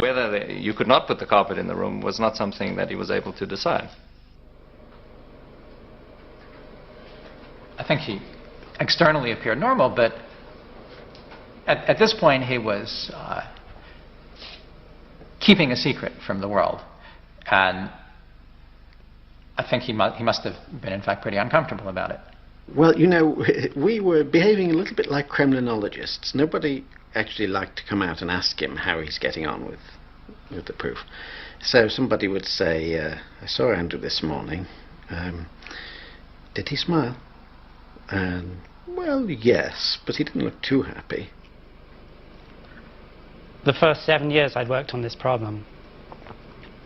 Whether you could not put the carpet in the room was not something that he was able to decide. I think he externally appeared normal, but at this point he was keeping a secret from the world. And I think he must have been, in fact, pretty uncomfortable about it. Well, you know, we were behaving a little bit like Kremlinologists. Nobody actually liked to come out and ask him how he's getting on with the proof. So somebody would say, I saw Andrew this morning. Did he smile? And, well, yes, but he didn't look too happy. The first 7 years I'd worked on this problem,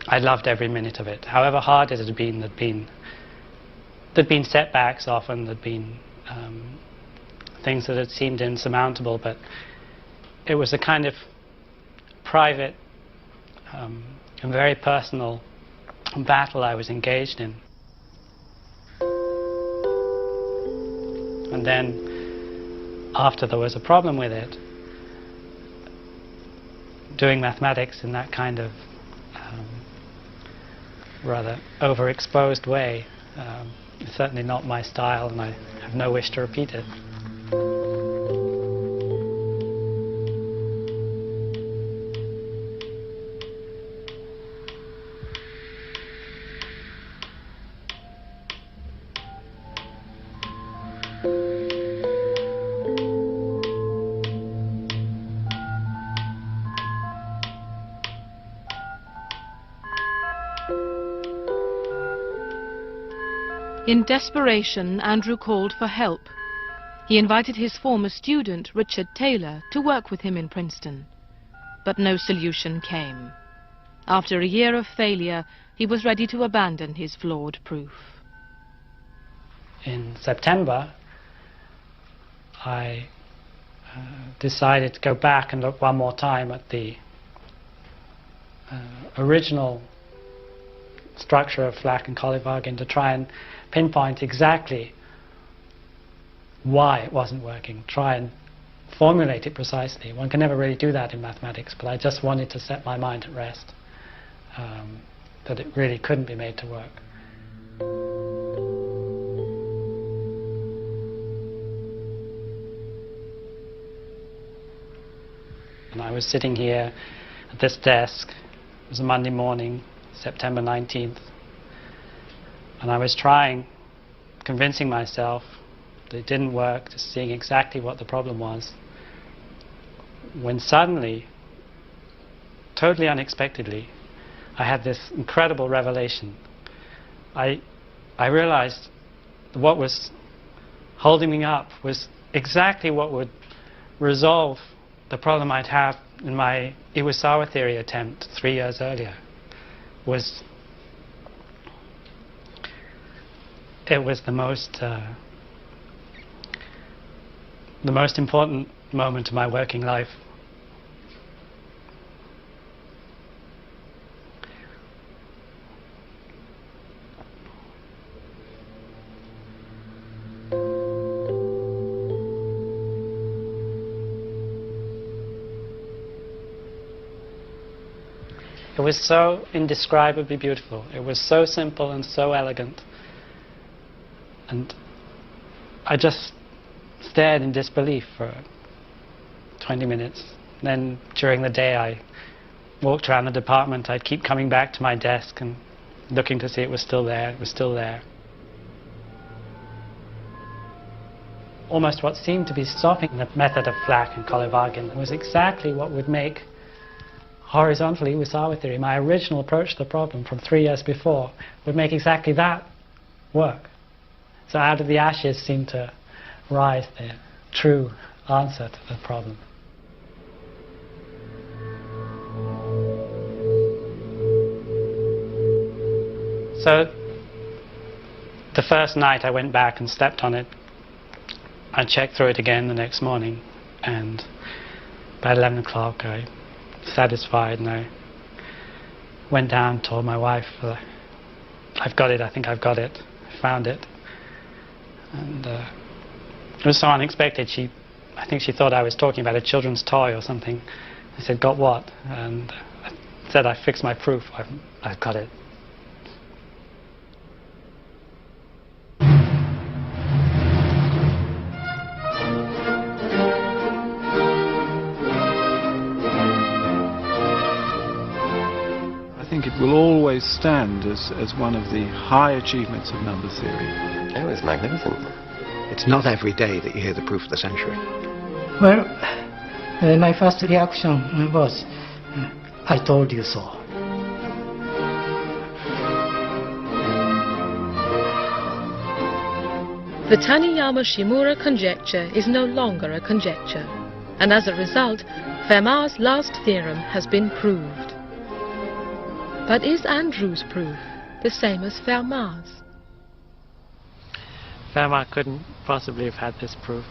I loved every minute of it. However hard it had been, there'd been setbacks often, there'd been things that had seemed insurmountable, but it was a kind of private and very personal battle I was engaged in. And then, after there was a problem with it, doing mathematics in that kind of rather overexposed way is certainly not my style, and I have no wish to repeat it. In desperation, Andrew called for help. He invited his former student, Richard Taylor, to work with him in Princeton. But no solution came. After a year of failure, he was ready to abandon his flawed proof. In September, I decided to go back and look one more time at the original structure of Flack and Kolyvagin to try and pinpoint exactly why it wasn't working, try and formulate it precisely. One can never really do that in mathematics, but I just wanted to set my mind at rest that it really couldn't be made to work. And I was sitting here at this desk. It was a Monday morning, September 19th, and I was convincing myself that it didn't work, just seeing exactly what the problem was, when suddenly, totally unexpectedly, I had this incredible revelation. I realized that what was holding me up was exactly what would resolve the problem I'd have in my Iwasawa theory attempt 3 years earlier. It was the most important moment of my working life. It was so indescribably beautiful. It was so simple and so elegant. And I just stared in disbelief for 20 minutes. Then during the day I walked around the department. I'd keep coming back to my desk and looking to see it was still there. It was still there. Almost what seemed to be stopping the method of Flack and Kolyvagin was exactly what would make horizontally Iwasawa theory, my original approach to the problem from 3 years before, would make exactly that work. So out of the ashes seemed to rise the true answer to the problem. So the first night I went back and slept on it. I checked through it again the next morning, and about 11 o'clock I satisfied, and I went down, told my wife, I've got it, I think I've got it, I found it. And it was so unexpected. I think she thought I was talking about a children's toy or something. I said, got what? And said I fixed my proof. I've got it. I think it will always stand as one of the high achievements of number theory. It was magnificent. It's not every day that you hear the proof of the century. Well, my first reaction was, I told you so. The Taniyama-Shimura conjecture is no longer a conjecture, and as a result, Fermat's last theorem has been proved. But is Andrew's proof the same as Fermat's? Fermat couldn't possibly have had this proof.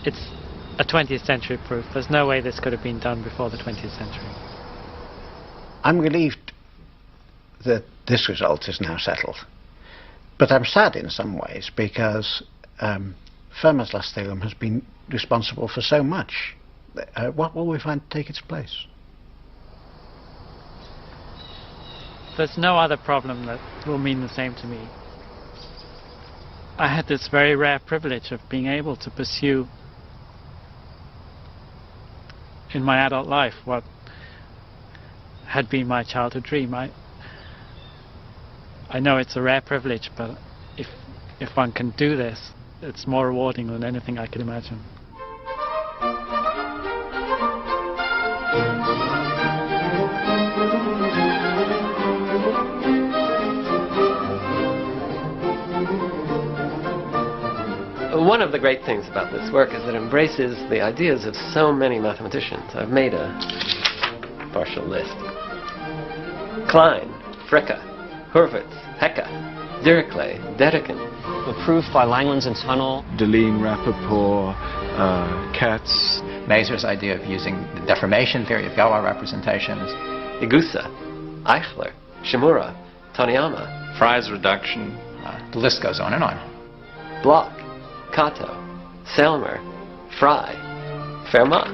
It's a 20th century proof. There's no way this could have been done before the 20th century. I'm relieved that this result is now settled. But I'm sad in some ways because Fermat's last theorem has been responsible for so much. What will we find to take its place? There's no other problem that will mean the same to me. I had this very rare privilege of being able to pursue in my adult life what had been my childhood dream. I know it's a rare privilege, but if one can do this, it's more rewarding than anything I could imagine. One of the great things about this work is that it embraces the ideas of so many mathematicians. I've made a partial list. Klein, Fricke, Hurwitz, Hecke, Dirichlet, Dedekind. The proof by Langlands and Tunnel. Deline, Rappaport, Katz. Mazur's idea of using the deformation theory of Galois representations. Igusa, Eichler, Shimura, Taniyama. Fry's reduction. The list goes on and on. Bloch, Kato, Selmer, Fry, Fermat.